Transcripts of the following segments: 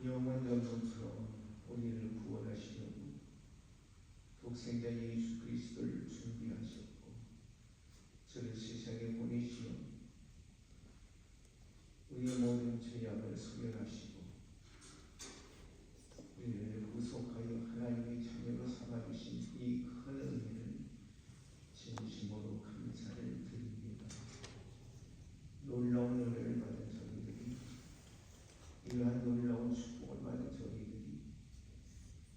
영원 전부터 우리를 구원하시려고 독생자 예수 그리스도를 준비하셨고 저를 세상에 보내시어 우리의 모든 죄악을 소멸하시고 우리를 구속하여 하나님의 자녀로 삼아주신 이 큰 은혜를 진심으로 감사를 드립니다. 놀라운 은혜를 받은 저희들이, 이러한 놀라운 축복을 받은 저희들이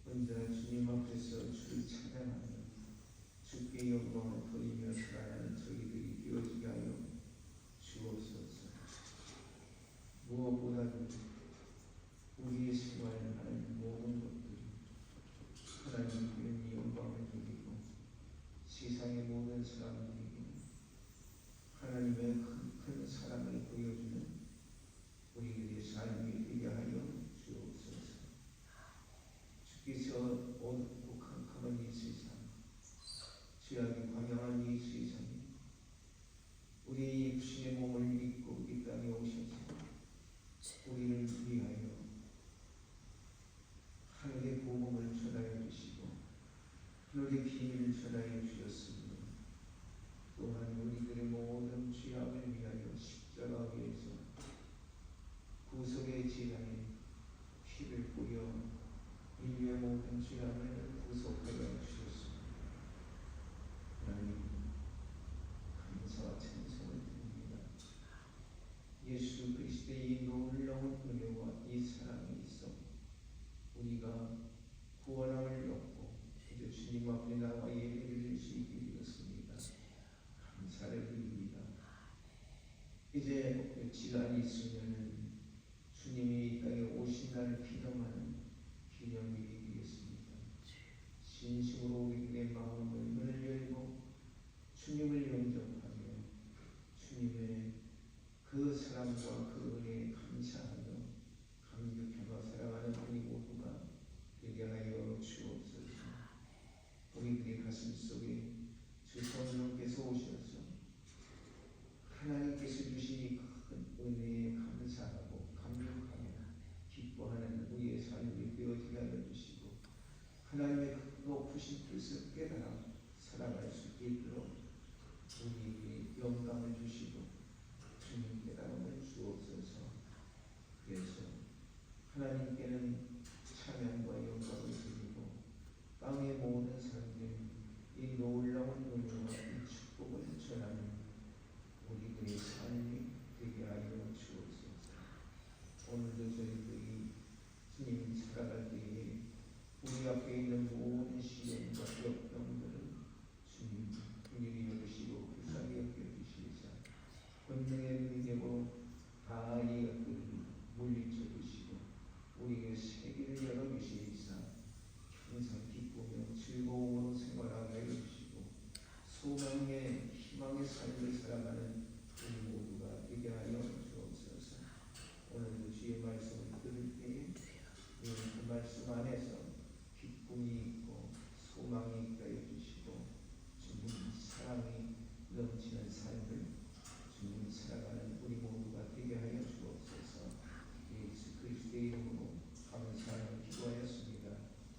언제나 주님 앞에서 주를 찬양하며 주께 영광을 돌리며 살아가는 저희들이 되어지게 하여 주옵소서. 무엇보다도 우리의 생활을 하는 모든 것들이 하나님께 영광을 돌리고 세상의 모든 사람들에게 하나님의 큰 사랑을 보여주는 우리들의 삶이 되게 하여 주옵소서. 주께서 어둡고 캄캄한 이 세상, 죄악이 광영한 이 세상에 우리의 육신의 몸을 믿고 이 땅에 오셔서 우리를 위하여 하늘의 복음을 전하여 주시고 하늘의 비밀을 전하여 주셨으며 또한 우리들의 모든 죄악을 위하여 십자가 위에서 구속의 제단에 피를 뿌려 인류의 모든 죄악을 구속하여 주셨습니다. 하나님 감사와 찬송을 드립니다. 예수 그리스도의 이 놀라운 은혜와 이 사랑이 있어 우리가 구원함을 얻고 이제 주님 앞에 나와 예배를 드릴 수 있게 되었습니다. 감사를 드립니다. 이제 며칠 안이 있으면 주님이 이 땅에 오신 날을 기념하는 기념일이 되겠습니다. 진심으로 우리의 마음을 문을 열고 주님을 영접하며 주님의 그 사랑과 그 은혜에 감사하며 감격하며 살아가는 우리 모두가 되게 하여 주옵소서. 우리들의 가슴 속에 주 성령께서 오셔서 하나님께서 주신 이 큰 은혜에 감사하고 감격하며 기뻐하는 우리의 삶이 되어지게 하여 주시고 하나님의 높으신 뜻을 깨달아 살아갈 수 있도록 우리에게 영감을 주시고 주님 깨달음을 주옵소서. 그래서 하나님께는 찬양과 영광을 드리고 땅의 모든 사람들이 이 놀라운 은혜와 이 축복을 전하는 우리들의 삶이 되게 하여 주옵소서. 오늘도 저희들이 주님 살아갈 때에 우리 앞에 있는 모든 시련과 역병들을 주님 긍휼히 여기시고 불쌍히 여겨주시자 권능의 눈이 되고 다 이 것들을 물리쳐 주시고 우리에게 세계를 열어주시자 항상 기쁘며 즐거움으로 생활하게 해주시고 소망의 희망의 삶을 살아가는 우리 모두가 되게 하여 주옵소서. 오늘도 주의 말씀을 들을 때에 그 말씀 안에서 기쁨이 있고 소망이 있게 해주시고 주님 사랑이 넘치는 삶을 주님 살아가는 우리 모두가 되게 하여 주옵소서. 예수 그리스도의 이름으로 감사하며 기도하였습니다.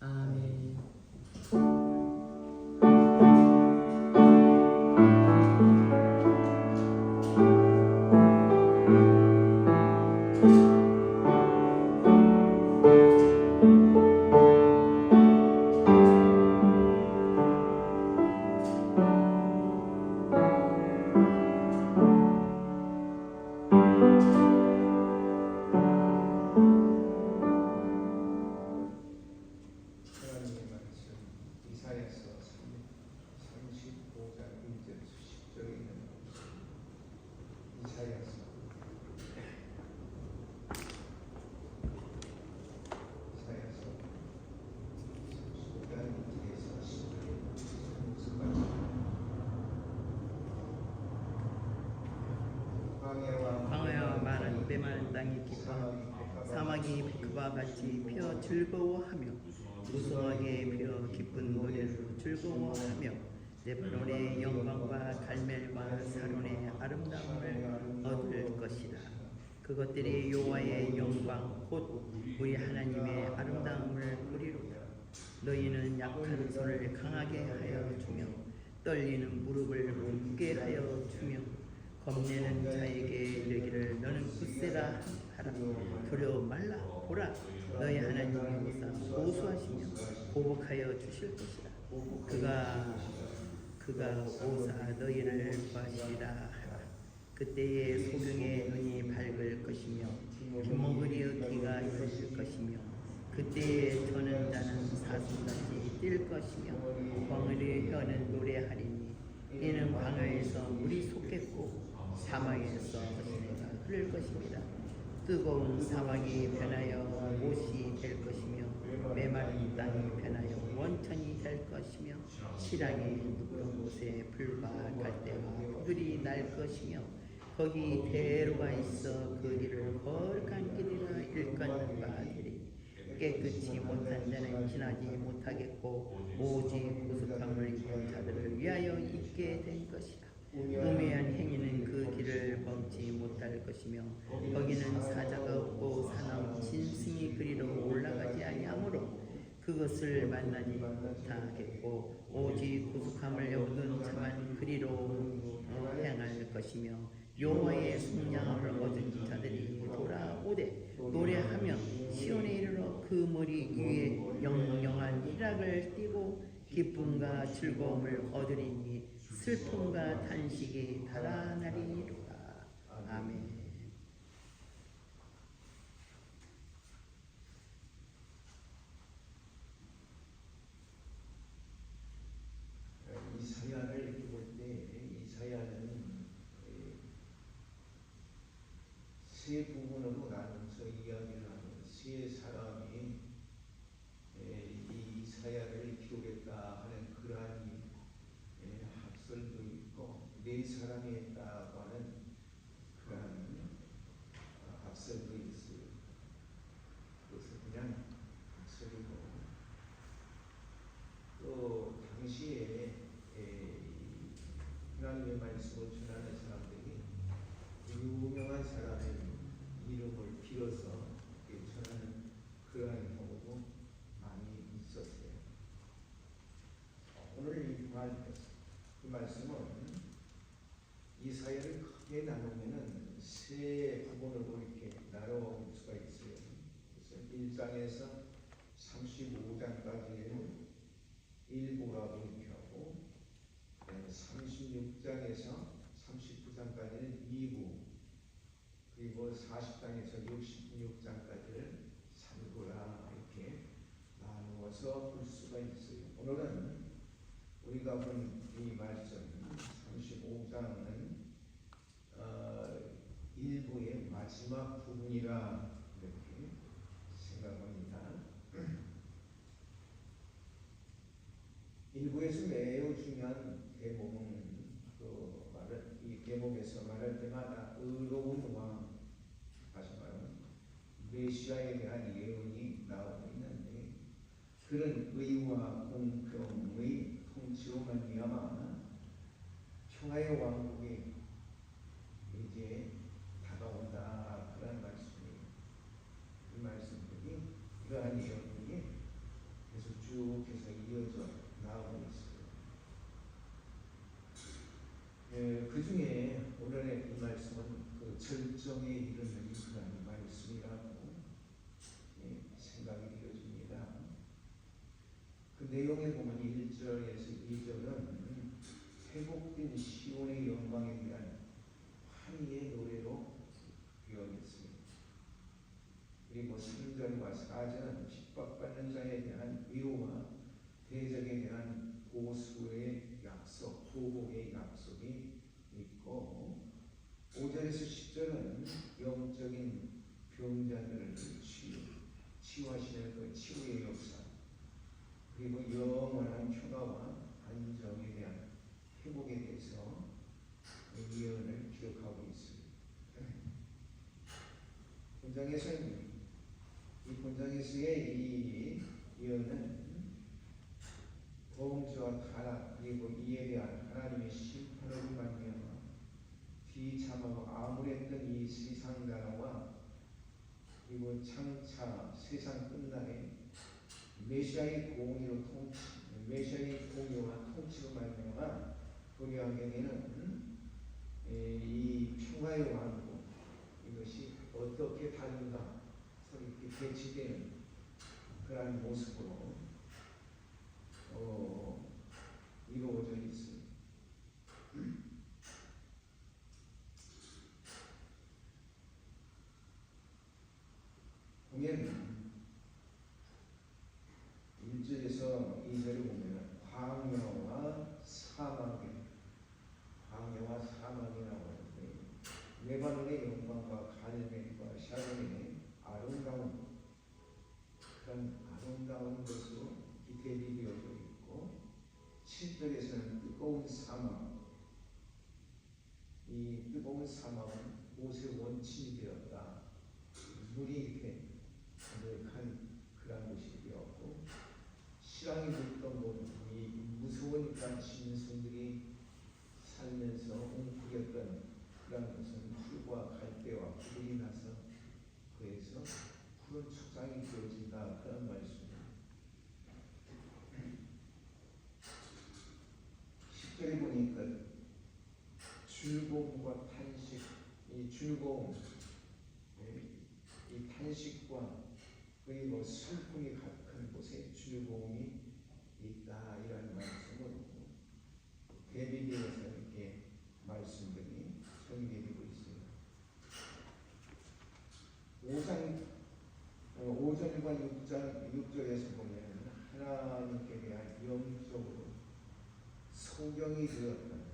아멘. 하나님의 말씀 이사야서 35장 1절에서 10절에 있는 말씀. 이사야서 35장 1절에서 10절에 무슨 말씀? 광야와 마른 메마른 땅이 기뻐하고 사막이 그와 같이 피어 즐거워하며 무성하게 피어 기쁜 노래로 즐거워하며 레바논의 영광과 갈멜과 사론의 아름다움을 얻을 것이다. 그것들이 여호와의 영광 곧 우리 하나님의 아름다움을 보리로다. 너희는 약한 손을 강하게 하여 주며 떨리는 무릎을 굳게 하여 주며 겁내는 자에게 이르기를 너는 굳세라 하라. 두려워 말라. 보라, 너희 하나님의 오사 보수하시며 보복하여 주실 것이라. 그가 오사 너희를 구하시리라 하라. 그때에 소경의 눈이 밝을 것이며 기모그리의 귀가 열릴 것이며 그때에 저는 자는 사슴같이 뛸 것이며 광야의 혀는 노래하리니 이는 광야에서 물이 솟겠고 사막에서 시내가 흐를 것입니다. 뜨거운 사막이 변하여 못이 될 것이며 메마른 땅이 변하여 원천이 될 것이며 실랑이 눕은 곳에 불과 갈대와 부들이 날 것이며 거기 대로가 있어 그 길을 거룩한 길이라 일컫는 바 되리니 깨끗이 못한 자는 지나지 못하겠고 오직 구속함을 입은 자들을 위하여 있게 된 것이라. 우매한 행위는 그 길을 멈지 못할 것이며 거기는 사자가 없고 사나운 짐승이 그리로 올라가지 아니하므로 그것을 만나지 못하겠고 오직 구속함을 얻은 자만 그리로 행할 것이며 여호와의 속량을 얻은 자들이 돌아오되 노래하며 시온에 이르러 그 머리 위에 영영한 희락을 띠고 기쁨과 즐거움을 얻으리니 슬픔과 탄식이 달아나리로다. 아멘. 이사야를 이렇게 볼 때 이사야는 세 부분으로 나눠서 이야기를 하는 세 사람이 이 이사야를 기록했다 하는 그러한 학설도 있고 네 사람이 했다고 하는 그러한 학설도 있어요. 그것은 그냥 학설이고 또 당시에 하나님의 말씀을 전하는 사람들이 유명한 사람의 이름을 빌어서 전하는 그러한 경우도 많이 있었어요. 오늘 이 말씀은 이사야를 크게 나누면은 세 부분으로 이렇게 나눠볼 수가 있어요. 그래서 1장에서 35장까지의 일부라고 이렇게 하고 36장에서 39장까지는 2부 그리고 40장에서 66장까지를 3부라 이렇게 나누어서 볼 수가 있어요. 오늘은 우리가 본 이 말씀 35장은 일부의 마지막 부분이라 이렇게 생각합니다. 일부에서 매우 중요한 대목은 이 대목에서 말할 때마다 의로운 왕, 다시 말하면 메시아에 대한 예언이 나오고 있는데 그런 의와 공평의 통치로 말미암아 평화의 왕국이 이제 다가온다 그런 말씀이에요. 이 말씀들이 이러한 예언들이 계속 쭉 해서 이어져 나오고 있어요. 그 중에 오늘의 이 말씀은 그 절정에 이르는 그런 말씀이라고 생각이 되어집니다. 그 내용에 보면 1절에서 2절은 회복된 시온의 영광에 대한 환희의 노래로 표현했습니다. 그리고 3절과 4절은 핍박받는 자에 대한 위로와 대적에 대한 보수의 약속, 보복의 약속이 있고 5절에서 10절은 영적인 병자들을 치유하시는 그 치유의 역사 그리고 영원한 평화와 안정에 대한 회복에 대해서 예언을 기록하고 있습니다. 이 본장에서의 이 예언은 범죄와 타락 그리고 이에 대한 하나님의 심판으로 말미암아 비참하고 암울했던 이 세상 나라와 그리고 장차 세상 끝날에 메시아의 공의로 통치, 메시아의 공의와 통치로 말미암아 우리 환경에는 이 평화의 왕국 이것이 어떻게 다른가 서로 이렇게 배치되는 그러한 모습으로 이루어져 있습니다. 보면 1절에서 2절에 보면 광야와 사막이 나오는데 레바논의 영광과 갈멜과 샤론의 아름다운 그런 아름다운 것으로 대비되어져 있고 7절에서는 뜨거운 사막 이 뜨거운 사막은 옷의 원침이 되었다. 물이 이렇게 가득한 그런 곳이 되었고 실랑이 붙던 곳이 무서우니까 짐승들이 살면서 웅크렸던 그런 것은 풀과 갈대와 불이 나서 그에서 푸른 초장이 되어진다 그런 말씀입니다. 10절에 보니까 즐거움과 탄식, 이 즐거움, 이 탄식과 그리고 슬픔이 가득한 곳에 즐거움이 있다 이런 말씀으로 대비되어서 이렇게 말씀들이 전개되고 있습니다. 5절과 6절에서 보면 하나님께 대한 영적으로 소경이 되었던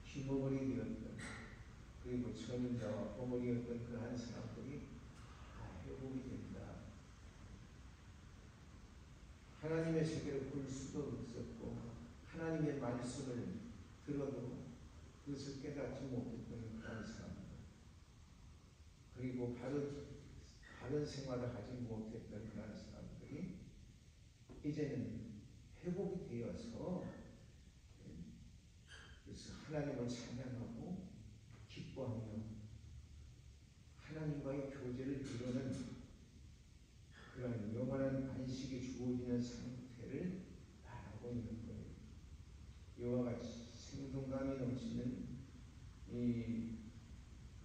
기머거리 되었던 그리고 전자와 버머리였던 그러한 사람들이 다 회복이 된다. 하나님의 세계를 볼 수도 없었고 하나님의 말씀을 들어도 그것을 깨닫지 못했던 그런 사람들 그리고 바른 생활을 하지 못했던 그런 사람들이 이제는 회복이 되어서 그래서 하나님을 찬양하고 기뻐하며 하나님과의 교제를 이루는 그런 영원한 안식이 주어지는 상태를 말하고 있는 거예요. 이와 같이 생동감이 넘치는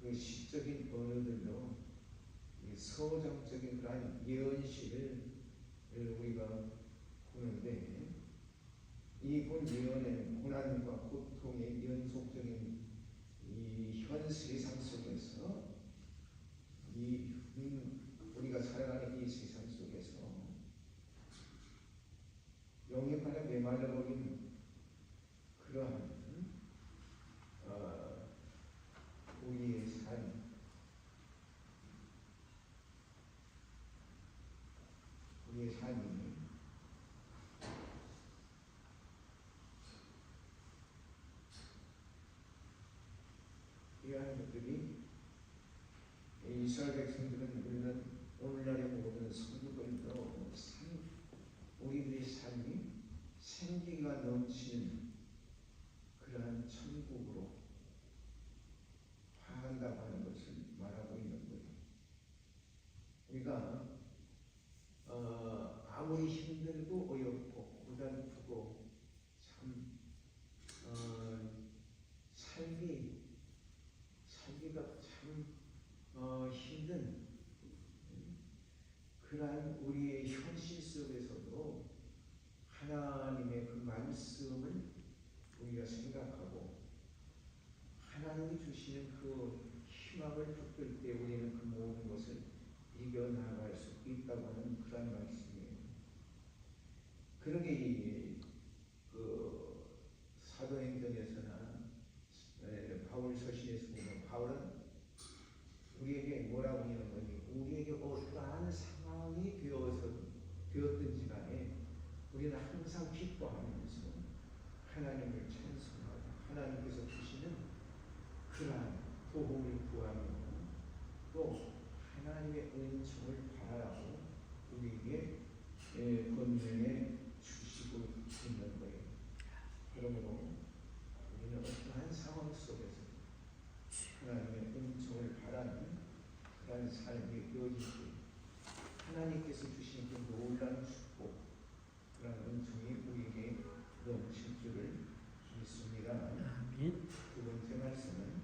그 시적인 언어들로 서정적인 그런 예언식을 우리가 보는데 이 본 예언에는 고난과 고통의 연속적인 이 현 세상 속에서 우리가 살아가는 이 세상 속에서 영역하나 메말라버린 그러한 우리의 삶 우리의 삶이 이러한 것들이 이스라엘 백성들은 우리는 오늘날의 모든 성도들도 우리들의 삶이 생기가 넘치는 그러한 천국으로 화한다고 하는 것을 말하고 있는 거예요. 우리가 아무리 힘들고 어렵고 고단프고 참 살기가 참 힘든 그러한 우리의 현실 속에서도 하나님의 그 말씀을 우리가 생각하고 하나님이 주시는 그 희망을 붙들 때 우리는 그 모든 것을 이겨나갈 수 있다고 하는 그런 말씀이에요. 그러게 그 사도행전에서나 바울 서신에서 보면 바울은 우리에게 뭐라고 하는 거니 우리에게 어떠한 상황이 되었든지 간에 우리는 항상 기뻐하면서 하나님을 찬송하고 하나님께서 주시는 그러한 도움을 구하며 또 하나님의 은총을 바라고 우리에게 권면해 주시고 있는 거예요. 그러므로 우리는 어떠한 상황 속에서 하나님의 은총을 바라는 그러한 삶이 되어지기 하나님께서 주신 그 놀라운 축복, 그런 은총이 우리에게 넘칠 줄을 믿습니다. 아멘. 두 번째 말씀은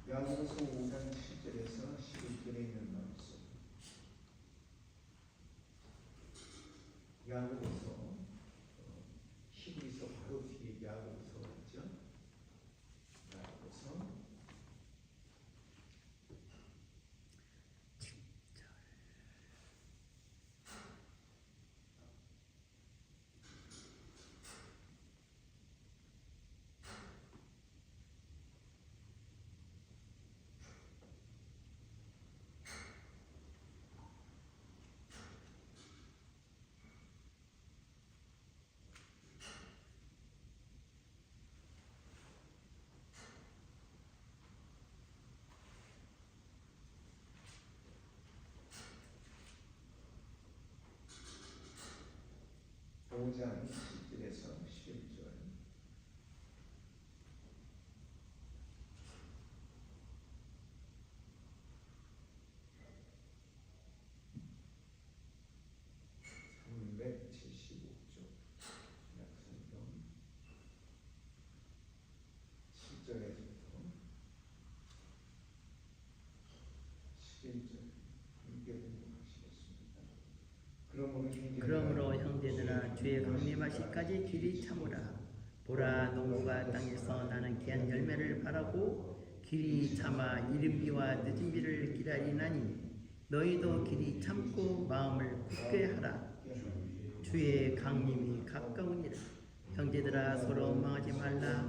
야고보서 5장 7절에서 11절에 있는 말씀. 야고보서 히브리서 바로 뒤에 야고보서가 있죠. 야고보서 5장 10절에서 11절. 그러므로 형제들아 주의 강림하시까지 길이 참으라. 보라 농부가 땅에서 나는 귀한 열매를 바라고 길이 참아 이른 비와 늦은 비를 기다리나니 너희도 길이 참고 마음을 굳게 하라. 주의 강림이 가까우니라. 형제들아 서로 원망하지 말라.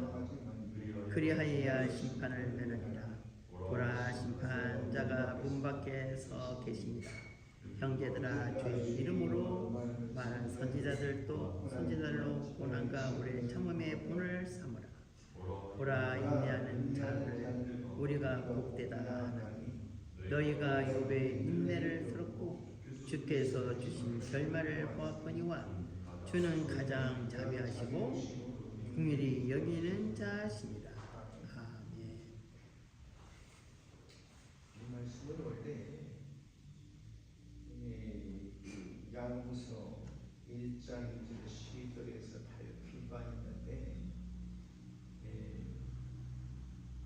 그리하여야 심판을 내느니라. 보라 심판자가 문 밖에 서 계십니다. 형제들아 주의 이름으로 말한 선지자들로 고난과 우리의 참음의 본을 삼으라. 보라 인내하는 자를 우리가 복되다 하나니 너희가 욥의 인내를 들었고 주께서 주신 결말을 보았거니와 주는 가장 자비하시고 긍휼히 여기는 자시니라. 아멘. 이 말씀은 원래 야고보서 1장 1절 12절에서 밝힌 바 있는데,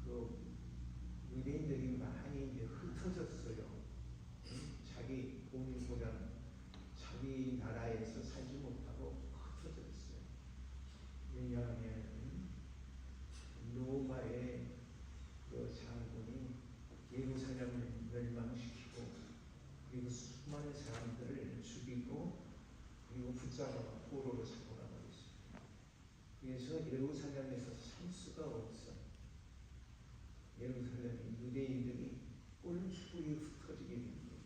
그 유대인들이 많이 이제 흩어졌어요. 자기 본고장, 자기 나라에서 살지 못하고 흩어졌어요. 왜냐하면 로마의 그 장군이 예루살렘을 멸망시키고 그리고 수많은 사람들을 죽이고 그리고 붙잡아 포로로 잡아가버렸습니다. 그래서 예루살렘에서 살 수가 없어. 예루살렘 유대인들이 뿔뿔이 흩어지게 된 거예요.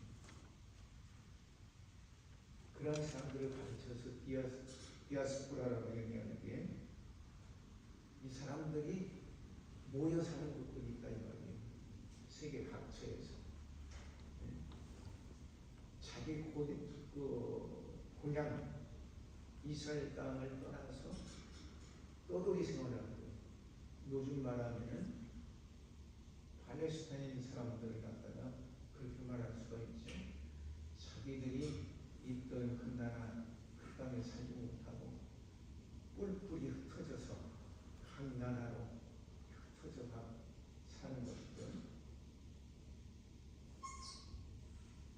그런 사람들을 가르쳐서 디아스포라라고 얘기하는데, 이 사람들이 모여 사는 곳이 있다 이 말이에요. 세계 각처에서 자기 고향 이스라엘 땅을 떠나서 떠돌이 생활하고, 요즘 말하면 팔레스타인 사람들을 갖다가 그렇게 말할 수가 있죠. 자기들이 있던 그 나라 그 땅에 살지 못하고 뿔뿔이 흩어져서 각 나라로 흩어져가 사는 것이죠.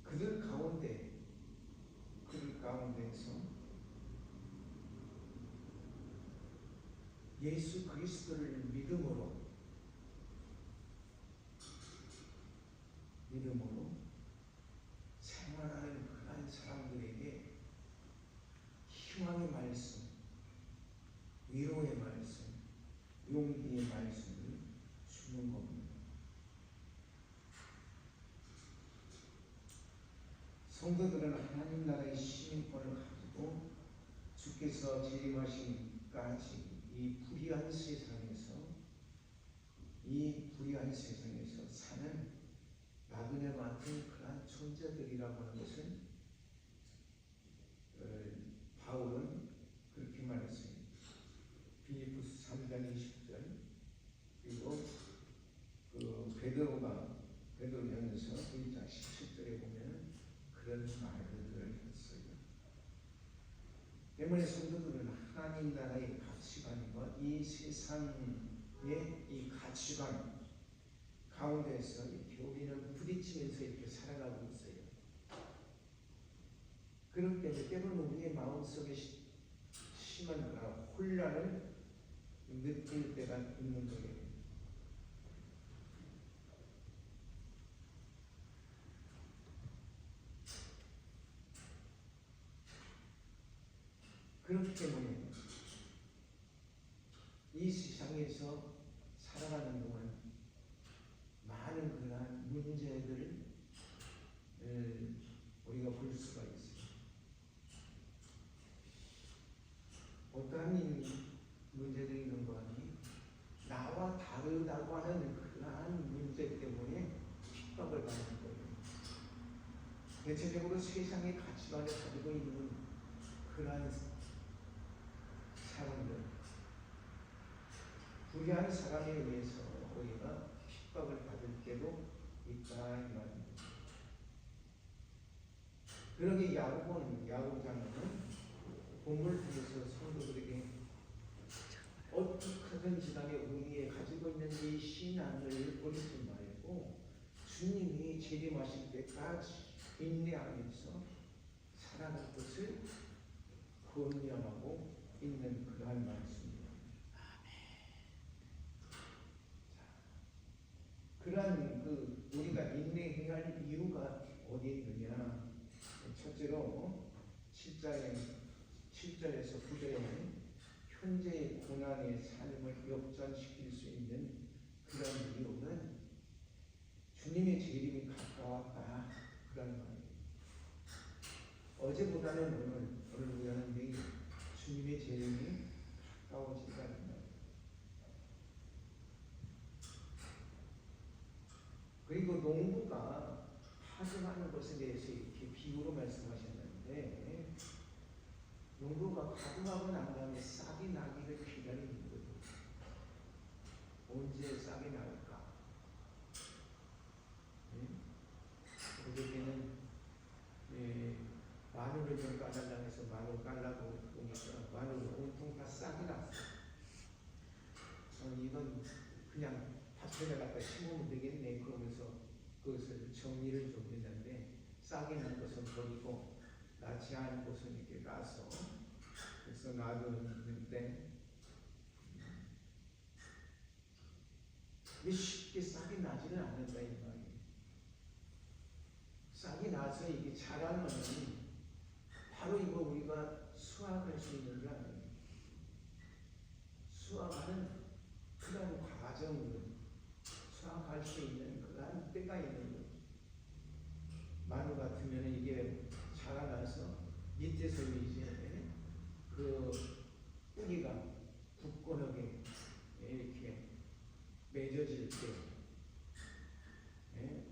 그들 가운데에서 예수 그리스도를 믿음으로 생활하는 그런 사람들에게 희망의 말씀, 위로의 말씀, 용기의 말씀을 주는 겁니다. 성도들은 하나님 나라의 시민권을 가지고 주께서 재림하시기까지 이 불의한 세상에서 사는 나그네 같은 그러한 존재들이라고 하는 것은 바울은 그렇게 말했습니다. 빌립보서 3장 20절, 그리고 베드로전서 1장 17절에 보면 그런 말들을 때문에 성도들은 하나님 나라의 가치관과 이 세상의 이 가치관 가운데서 이렇게 우리는 부딪히면서 이렇게 살아가고 있어요. 그렇기 때문에 때로는 우리의 마음속에 심한 혼란을 느낄 때가 있는 거예요. 그렇기 때문에 이 세상에서 살아가는 동안 많은 그러한 문제들을 우리가 볼 수가 있어요. 어떠한 문제들이 있는가 하니 나와 다르다고 하는 그러한 문제 때문에 핍박을 받는 거예요. 대체적으로 세상의 가치관을 가지고 있는 그러한 사람들, 불의한 사람에 의해서 우리가 핍박을 받을 때도 있다 이 말입니다. 그러게 야고장은 본문을 통해서 성도들에게 어떻게든지 간에 우리의 가지고 있는 이 신앙을 버리지 말고 주님이 재림하실 때까지 인내하면서 살아갈 것을 권면하고 있는 그러한 말씀입니다. 그러한 우리가 인내해야 할 이유가 어디에 있느냐? 첫째로 7절에서 9절에는 현재의 고난의 삶을 역전시킬 수 있는 그런 이유는 주님의 재림이 가까웠다. 그런 말이에요. 어제보다는 오늘보다는 내일 주님의 재림이 가까워진다는 말. 그리고 농부가 파종하는 것에 대해서 이렇게 비유로 말씀하셨는데, 농부가 파종하고 난 다음에 싹이 나기를 기다리는 거예요. 언제 싹이 나올까? 어저께는 마늘을 좀 까달라고 해서 마늘 깔라고 보니까 마늘은 온통 다 싹이 났어요. 이건 그냥 밭에다 갖다 심으면 되겠네 그러면서 그것을 정리를 좀 했는데, 싹이 난 것은 버리고 나지 않은 것은 이렇게 까서 그래서 놔두는데 쉽게 싹이 나지는 않는다 이 말이에요. 싹이 나서 이게 자라면 바로 이거 우리가 수확할 수 있는 게 아니에요. 수확하는 그런 과정을 수확할 수 있는 그런 때가 있는 거죠. 마늘 같으면 이게 자라나서 밑에서 이제 그 뿌리가 굳건하게 이렇게 맺어질 때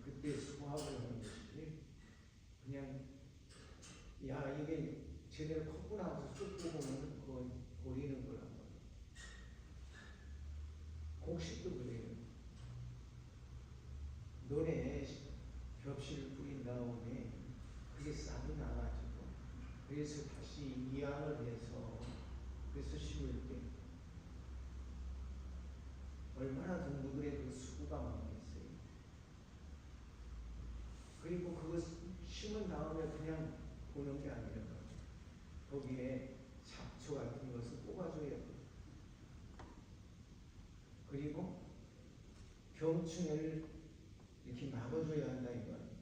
그때 수확을 하는 것이지, 그냥 야 이게 제대로 컸구나 하면서 쑥 보면 그건 버리는 거란 말이에요. 곡식도 그래요. 논에 벽실을 뿌린 다음에 그게 싹이 나가지고 그래서 다시 이양을 해서 그래서 심을 때 얼마나 농부들의 그 수고가 많겠어요. 그리고 그거 심은 다음에 그냥 보는 게 아니라 거기에 잡초 같은 것을 뽑아줘야 돼요. 그리고 병충해를 이렇게 막아줘야 한다 이거예요.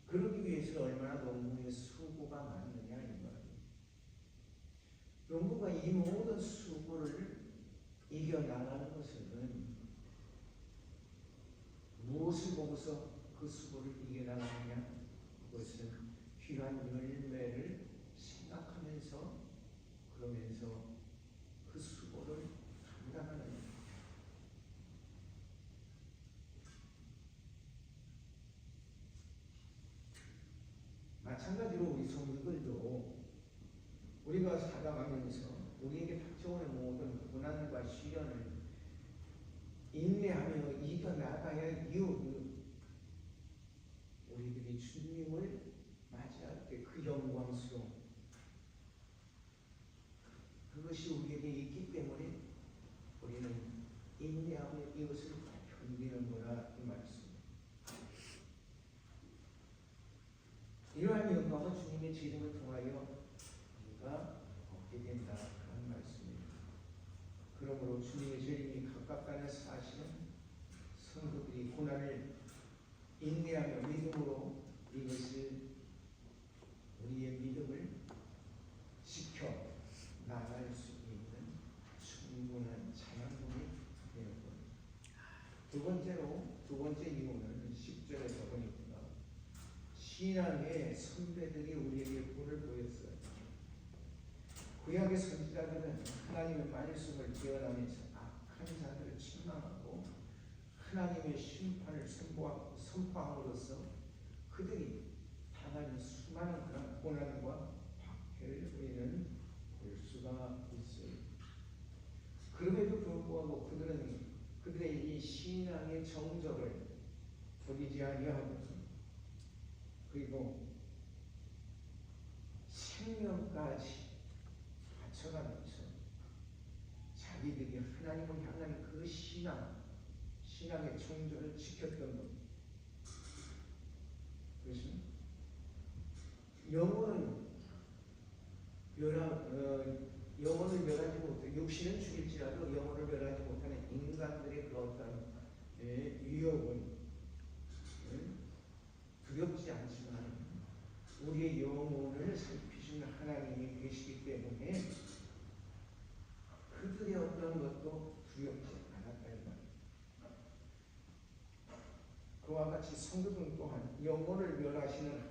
그러기 위해서 얼마나 농부의 수고가 많느냐 이 말이에요. 농부가 이 모든 수고를 이겨나가는 것은 무엇을 보고서 그 수고를 이겨나가느냐? 그것은 귀한 열매를 생각하면서 그러면서 그 수고를 감당하는 거예요. 마찬가지로 우리 성도들도 우리가 살아가면서 우리에게 닥쳐오는 모든 고난과 시련을 인내하며 이겨나가야 할 이유는 우리들이 주님을 맞이할 그 영광스러움 그것이 우리에게 있기 때문에 우리는 인내하고 이것을 견디는 거라 이 말씀입니다. 이러한 영광은 주님의 재림을 통하여 우리가 얻게 된다 하는 말씀입니다. 그러므로 주님의 재림이 가깝다는 사실은 성도들이 고난을 인내하며 믿음으로 이것을 우리의 믿음을 지켜 나갈 수 있는 충분한 자양분이 되는 겁니다. 두 번째 이유는 10절에서 보니까 신앙의 선배들이 우리에게 본을 보였어요. 구약의 선지자들은 하나님의 말씀을 깨어나면서 악한 자들을 책망하고 하나님의 심판을 선포함으로써 그들이 당하는 수많은 그런 고난과 박해를 우리는 볼 수가 있어요. 그럼에도 불구하고 그들은 그들의 이 신앙의 정적을 버리지 아니하고 그리고 생명까지 바쳐가면서 자기들이 하나님을 향한 그 신앙의 정절을 지켰던 겁니다. 그래서 영혼을 멸하지 못해 육신은 죽일지라도 영혼을 멸하지 못하는 인간들의 그 어떤 위협은 두렵지 않지만 우리의 영혼을 살피시는 하나님이 계시기 때문에 그들의 어떤 것도 두렵지 않았다 이 말입니다. 그와 같이 성도들 또한 영혼을 멸하시는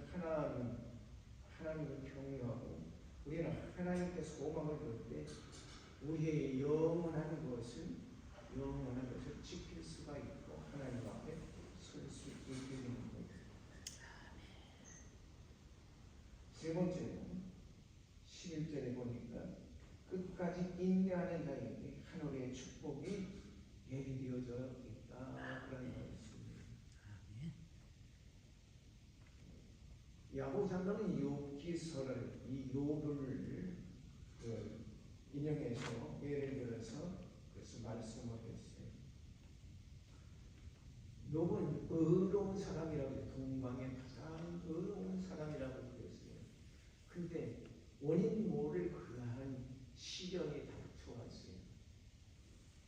하나님을 경외하고 우리는 하나님께 소망을 둘 때 우리의 영원한 것을 지킬 수가 있고 하나님 앞에 설 수 있게 되는 겁니다. 세 번째는 11절에 보니까 끝까지 인내하는 자에게 하늘의 축복이 예비되어져 있다 그런 말씀입니다. 야고 장로는 욥기서를 이 욥을 인용해서 예를 들어서 그래서 말씀을 했어요. 욥은 의로운 사람이라고 해요. 동방의 가장 의로운 사람이라고 그랬어요. 근데 원인 모를 그러한 시련이 닥쳐왔어요.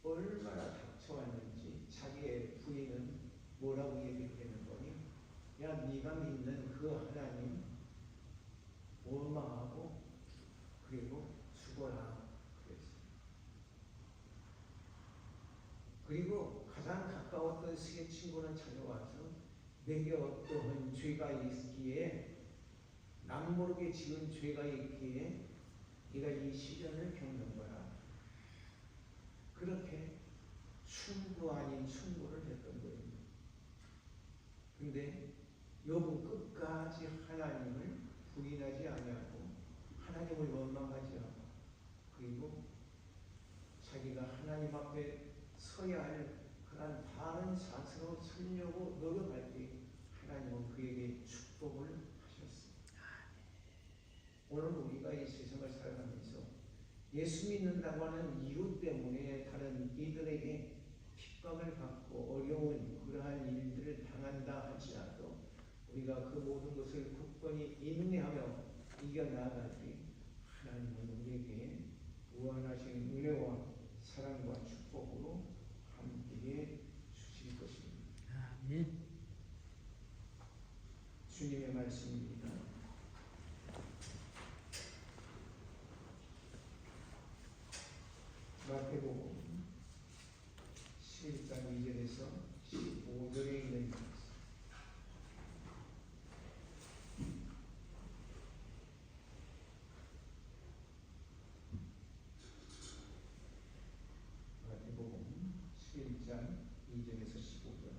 얼마나 닥쳐왔는지 자기의 부인은 뭐라고 얘기하는 거니? 야, 네가 믿는 그 하나님 원망하고 그리고 죽어라 그랬어요. 그리고 가장 가까웠던 세 친구는 찾아와서 내게 어떠한 죄가 있기에 남모르게 지은 죄가 있기에 네가 이 시련을 겪는 거야. 그렇게 충고 아닌 충고를 했던 거예요. 근데 욥은 끝까지 하나님을 부인하지 아니하고 하나님을 원망하지 않고 그리고 자기가 하나님 앞에 서야 할 그런 바른 자세로 서려고 노력할 때 하나님은 그에게 축복을 하셨습니다. 오늘 우리가 이 세상을 살아가면서 예수 믿는다고 하는 이유 때문에 다른 이들에게 핍박을 받고 어려운 그러한 일들을 당한다 할지라도 우리가 그 모든 것을 굳건히 인내하며 이겨나갈 때 하나님은 우리에게 무한하신 은혜와 사랑과 축복으로 함께 주실 것입니다. 아멘. 주님의 말씀입니다. 마태복음 11장 2절에서 15절에 있는 말씀. 마태복음 11장 2절에서 15절.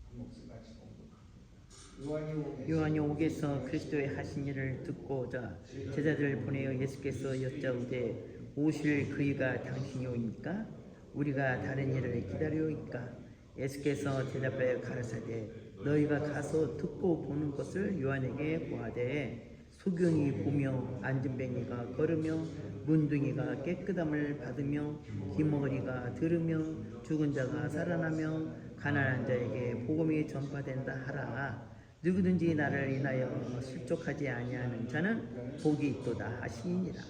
한 목소리 같이 공독합니다. 요한이 옥에서 그리스도의 하신 일을 듣고자 제자들을 보내어 예수께서 여짜오되 오실 그이가 당신이오입니까? 우리가 다른 일을 기다려오이까? 예수께서 대답하여 가라사대 너희가 가서 듣고 보는 것을 요한에게 보아되 소경이 보며 안진뱅이가 걸으며 문둥이가 깨끗함을 받으며 기머리가 들으며 죽은 자가 살아나며 가난한 자에게 복음이 전파된다 하라. 누구든지 나를 인하여 실족하지 아니하는 자는 복이 있도다 하시니라.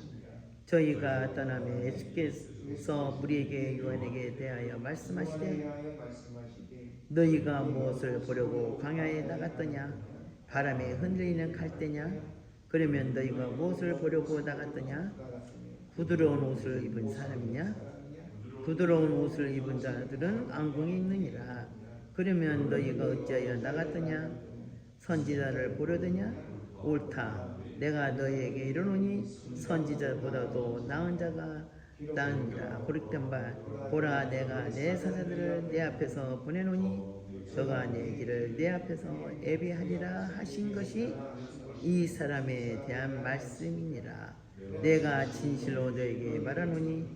저희가 떠나며 예수께서 우리에게 요한에게 대하여 말씀하시되 너희가 무엇을 보려고 광야에 나갔더냐? 바람에 흔들리는 갈대냐? 그러면 너희가 무엇을 보려고 나갔더냐? 부드러운 옷을 입은 사람이냐? 부드러운 옷을 입은 자들은 왕궁에 있느니라. 그러면 너희가 어찌하여 나갔더냐? 선지자를 보려더냐? 옳다. 내가 너희에게 이르노니 선지자보다도 나은 자가 나으니라. 고르된 바 보라 내가 내 사자들을 내 앞에서 보내노니 너가 내 길을 내 앞에서 예비하리라 하신 것이 이 사람에 대한 말씀이니라. 내가 진실로 너에게 말하노니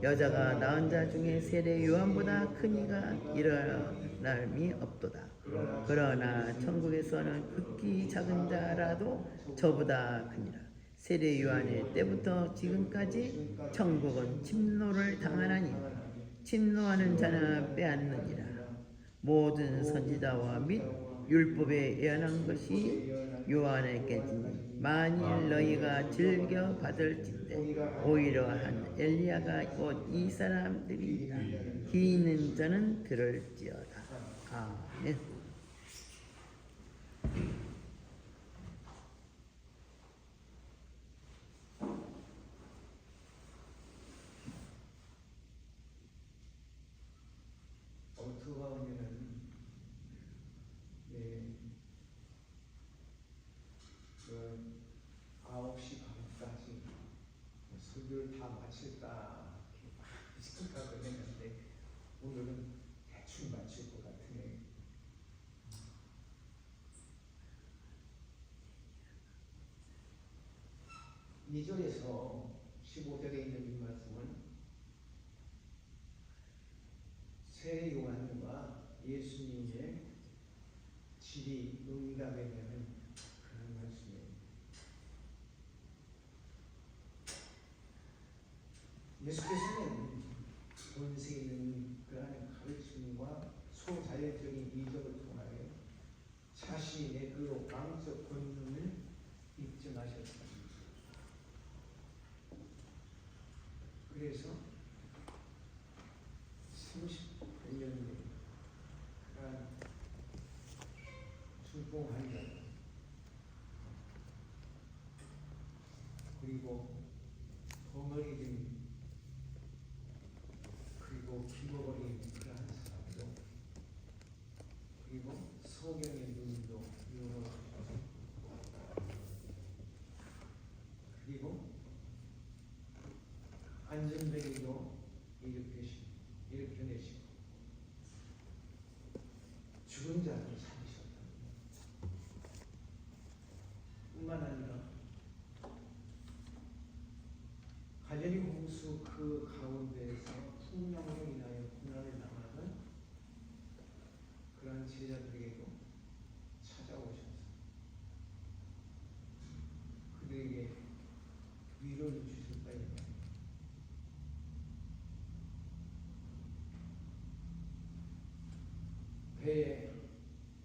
여자가 낳은 자 중에 세례 요한보다 큰 이가 일어남이 없도다. 그러나 천국에서는 극히 작은 자라도 저보다 크니라. 세례 요한의 때부터 지금까지 천국은 침노를 당하나니 침노하는 자는 빼앗느니라. 모든 선지자와 및 율법에 예언한 것이 요한에게니 만일 너희가 즐겨 받을진대 오히려 한 엘리야가 곧 이 사람들이니라. 귀 있는 자는 들을지어다. 아멘. 어떻게 보면은 그 9시 반까지 설교를 다 마칠까 이렇게 생각을 했는데 오늘은 대충 마칠 것 같으네. 이 절에서 15절에 있는 이 말씀은 세례 요한과 예수님의 질의 응답에 대한 그런 말씀이에요. 예수께서는 본세 있는 그러한 가르침과 소자연적인 이적을 통하여 자신의 그 왕적 권능을 입증하셨습니다. 그래서 38년의 그러한 순봉한 자 그리고 벙어리진 그리고 기버거린 그러한 사람도 그리고 소경의 눈도 열어주셔서 그리고 안전뱅이도 일으켜내시고 죽은 자도 살리셨다. 뿐만 아니라 가련이 홍수 그 가운데에서 풍랑으로 인하여 고난을 당하는 그러한 제자들에게도 찾아오셔서 그들에게 위로를 주실 바입니다. 배에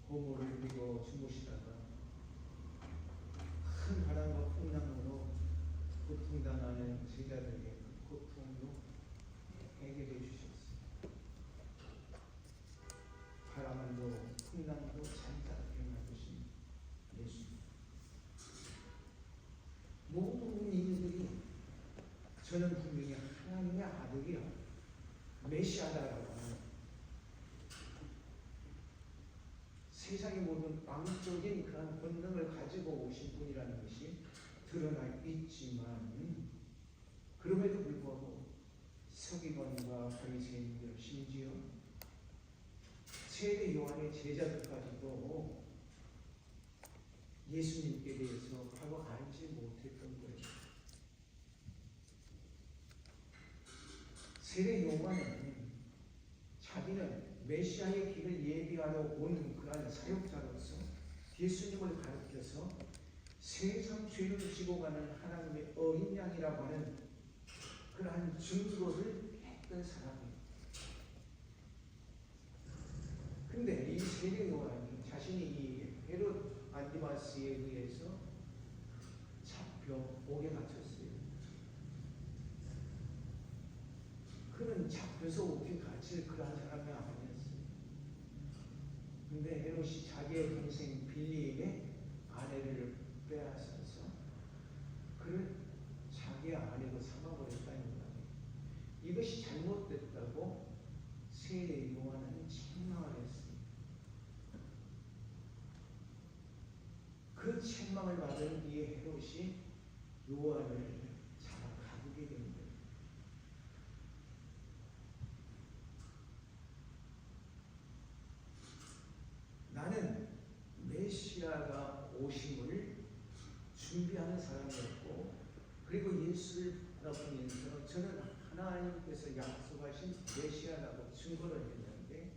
고무를 들고 주무시다가 큰 바람과 풍랑으로 고통당하는 제자들에게 그 고통도 해결해 주셨습니다. 바람도 풍랑도 잔잔하게 만드신 예수. 모든 이들이 저는 분명히 하나님의 아들이야 메시아다라고 하는 세상의 모든 왕적인 그런 권능을 가지고 오신 분이라는 것이 드러나 있지만 그럼에도 불구하고 서기관과 바리새인들 심지어 세례 요한의 제자들까지도 예수님께 대해서 바로 알지 못했던 거예요. 세례 요한은 자기는 메시아의 길을 예비하러 온 그러한 사역자로서 예수님을 가르쳐서 세상 죄를 지고 가는 하나님의 어린 양이라고 하는 그러한 증거를 했던 사람이에요. 근데 이 세례 요한이 자신이 이 헤롯 안티바스에 의해서 잡혀 옥에 갇혔어요. 그는 잡혀서 옥에 갇힐 그러한 사람이 아니었어요. 근데 헤롯이 자기의 동생 빌리에게 아내를 빼앗아서 그를 자기의 아내로 삼아버렸다는 거예요. 이것이 잘못됐다고 세례 요한은 책망을 했어요. 그 책망을 받은 뒤에 헤롯이 요한을 잡아 가두게 된 거예요. 나는 메시아가 오심을 준비하는 사람이었고, 그리고 예수를 바라보면서 저는 하나님께서 약속하신 메시아라고 증거를 했는데,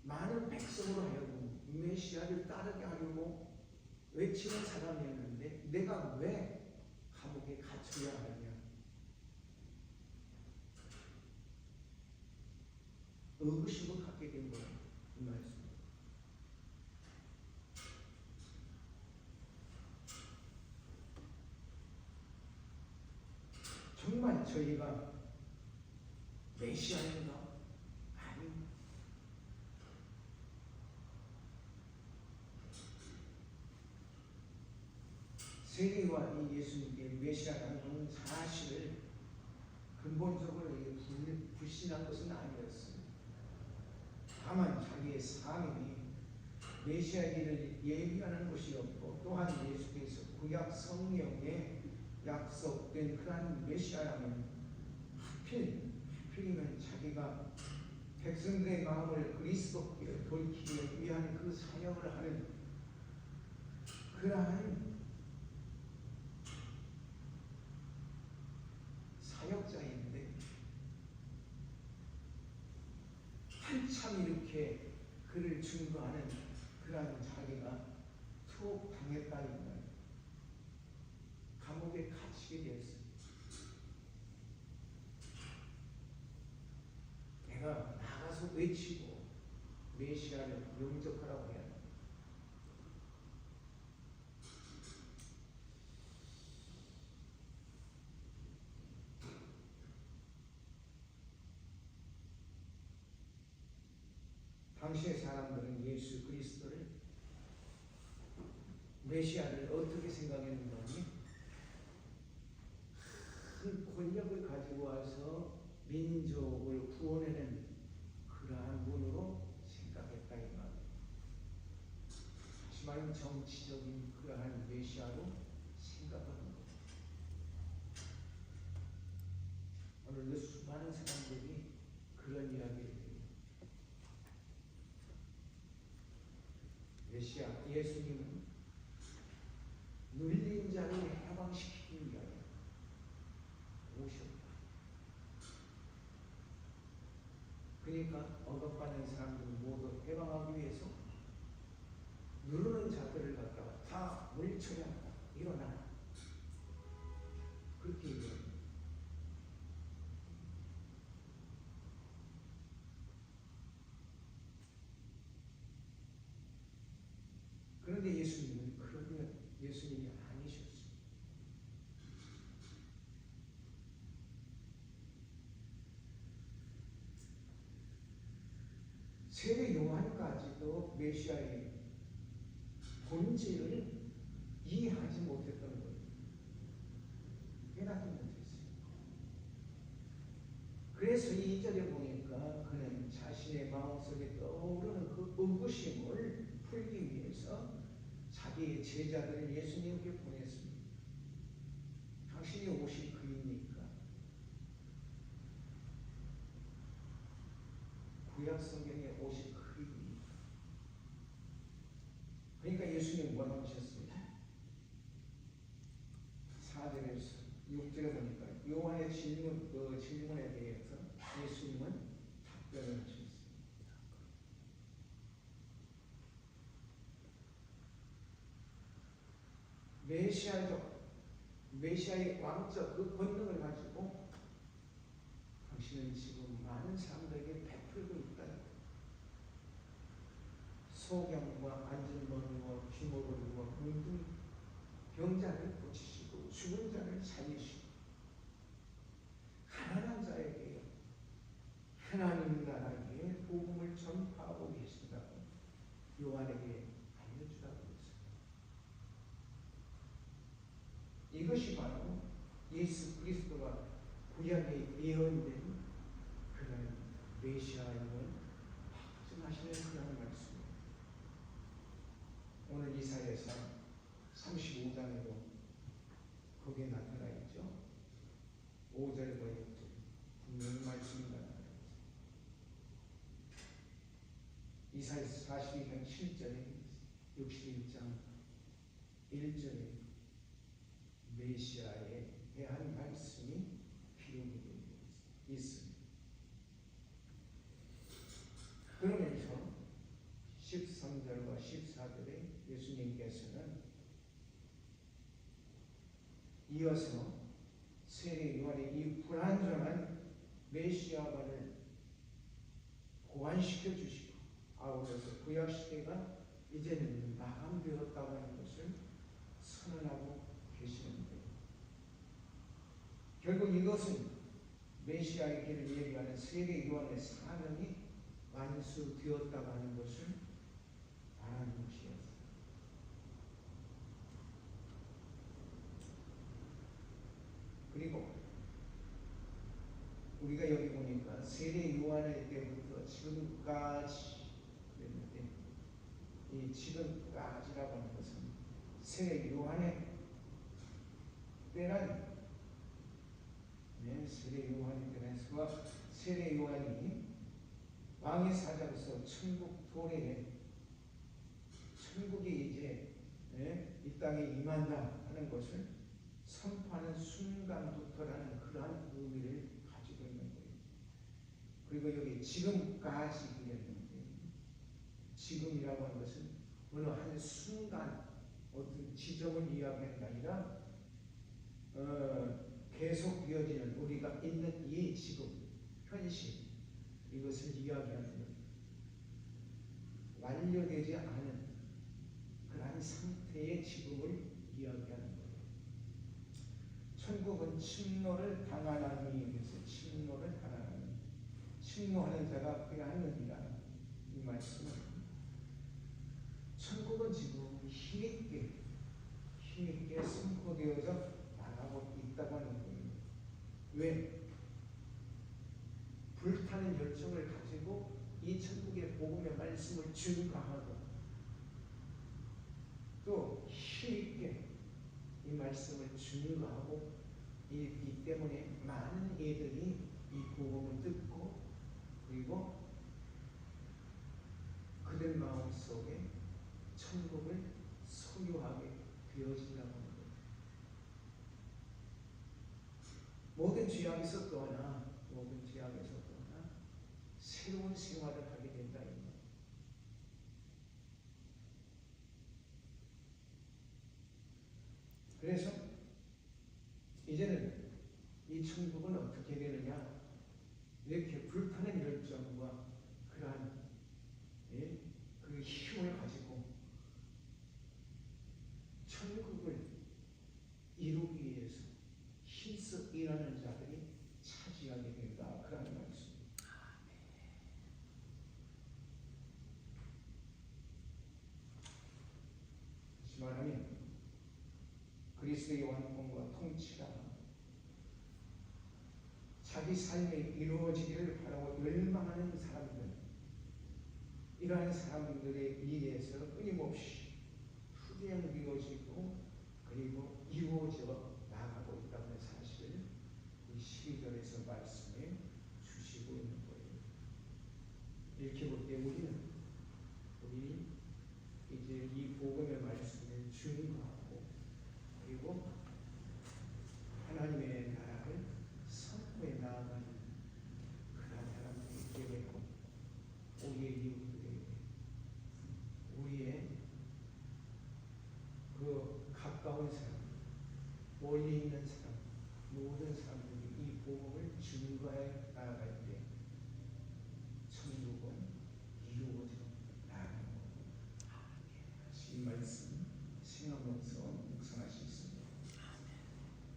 많은 백성으로 하여금 메시아를 따르게 하려고 외치는 사람이었는데 내가 왜 감옥에 갇혀야 하느냐, 의구심을 갖게 된 거예요. 이 말씀. 정말 저희가 메시아인가? 아니. 세례와 이 예수님께 메시아라는 사실을 근본적으로 불신한 것은 아니었어요. 다만 자기의 삶이 메시아기를 예비하는 것이었고, 또한 예수께서 구약 성경에 약속된 그러한 메시아라면 하필이면 자기가 백성들의 마음을 그리스도께 돌리기 위한 그 사역을 하는 그러한 사역자인데 한참 이렇게 그를 증거하는 그러한 자기가 투옥당했다는 감옥에 갇히게 되었습니다. 내가 나가서 외치고 메시아를 영접하라고 해야 합니다. 당시의 사람들은 예수 그리스도를, 메시아를 어떻게 생각했는지, 큰 권력을 가지고 와서 민족을 구원하는 그러한 분으로 생각했다 이 말이에요. 다시 말하면 정치적인 그러한 메시아로 생각하는 거예요. 오늘도 수많은 사람들이 그런 이야기를 해요. 메시아 예수님은 눌린 자를 해방시키기 위하여 오셨다. 그러니까 억압받는 사람들 모두 해방하기 위해서 누르는 자들을 갖다가 다 물리쳐야 한다. 일어나. 그렇게 얘기합니다. 그런데 예수님은 그런 예수님이 아니셨어요. 세례 요한까지도 메시아의 본질을 이해하지 못했던 거예요. 깨닫지 못했어요. 그래서 2절에 보니까 그는 자신의 마음속에 떠오르는 그 의구심을 풀기 위해서 자기의 제자들을 예수님께 보냈습니다. 당신이 오실 그입니까? 구약 성경에 오실 그입니까? 그러니까 예수님 뭐라고 하셨습니까? 4절에서 6절에 보니까 요한의 질문에 대해서 예수님은 답변을 하셨습니다. 메시아의 왕적 그 권능을 가지고 당신은 지금 많은 사람들에게 베풀고 있다. 소경과 안전머리와 귀머거리와 문둥이 병자를 고치시고 죽은 자를 살리시고 가난한 자에게 하나님 나라의 복음을 전파하고 계신다고 요한에게 알려주라고 했습니다. 이것이 바로 예수 그리스도가 구약에 예언된 그런 메시아임을 확증하시는 그런 말씀입니다. 오늘 이사야서 35장에도 거기에 나타나 있죠. 5절과 6절 분명히 말씀이 나타나 있습니다. 이사야서 42장 7절에 61장 1절에 메시아에 대한 말씀이 기록이 되어 있습니다. 그러면서 13절과 14절에 예수님께서는 이어서 세례 요한의 이 불완전한 메시아관을 보완시켜 주시고 아울러서 구약 시대가 이제는 마감되었다고 하는 것을 선언하고 계시는데 결국 이것은 메시아의 길을 얘기하는 세례 요한의 사명이 완수되었다고 하는 것을 말하는 것이었습니다. 그리고 우리가 여기 보니까 세례 요한의 때부터 지금까지 그랬는데 이 지금까지라고 하는 것은 세례 요한의 때란 세례 요한의 때란 세례 요한이 왕의 사자로서 천국 도래에 천국이 이제 이 땅에 임한다 하는 것을 선포하는 순간부터라는 그러한 의미를 가지고 있는 거예요. 그리고 여기 지금까지 그랬는데 지금이라고 하는 것은 어느 한 순간 어떤 지점을 이야기하는 게 아니라 계속 이어지는 우리가 있는 이 지금 현실 이것을 이야기하는 거예요. 완료되지 않은 그러한 상태의 지금을 이야기하는 거예요. 천국은 침노를 당하나니 그래서 침노를 당하나니 침노하는 자가 그리하느니라 이 말씀은 천국은 지금 힘있게 선포되어져 나가고 있다고 하는 거예요. 왜? 불타는 열정을 가지고 이 천국의 복음의 말씀을 증거하고 또 힘있게 이 말씀을 증거하고 있기 때문에 많은 이들이 이 복음을 듣고 그리고 그들 마음속에 천국을 소유하게 되어진다고 하는 거예요. 모든 죄악이 섞거나 새로운 생활을 하게 된다. 그래서 이제는 이 천국은 어떻게 되느냐 이렇게 불타는 열정과 그러한 그 힘을 가지고 천국을 이루기 위해서 힘써 일하는 자들이 차지하게 된다. 그러는 말씀. 다시 말하면 그리스도의 완성과 통치가 자기 삶에 이루어지기를 바라고 열망하는 사람들, 이러한 사람들에 의해서 끊임없이 투쟁되어지고 그리고 이루어져 나가고 있다는 사실을 이 12절에서 말씀해 주시고 있는 거예요. 이렇게 볼 때 우리 이제 이 복음의 말씀을 증거하고 그리고 하나님의 나라를 선포해 나아가는 가까운 사람, 멀리 있는 사람, 모든 사람들이 이 복음을 증거할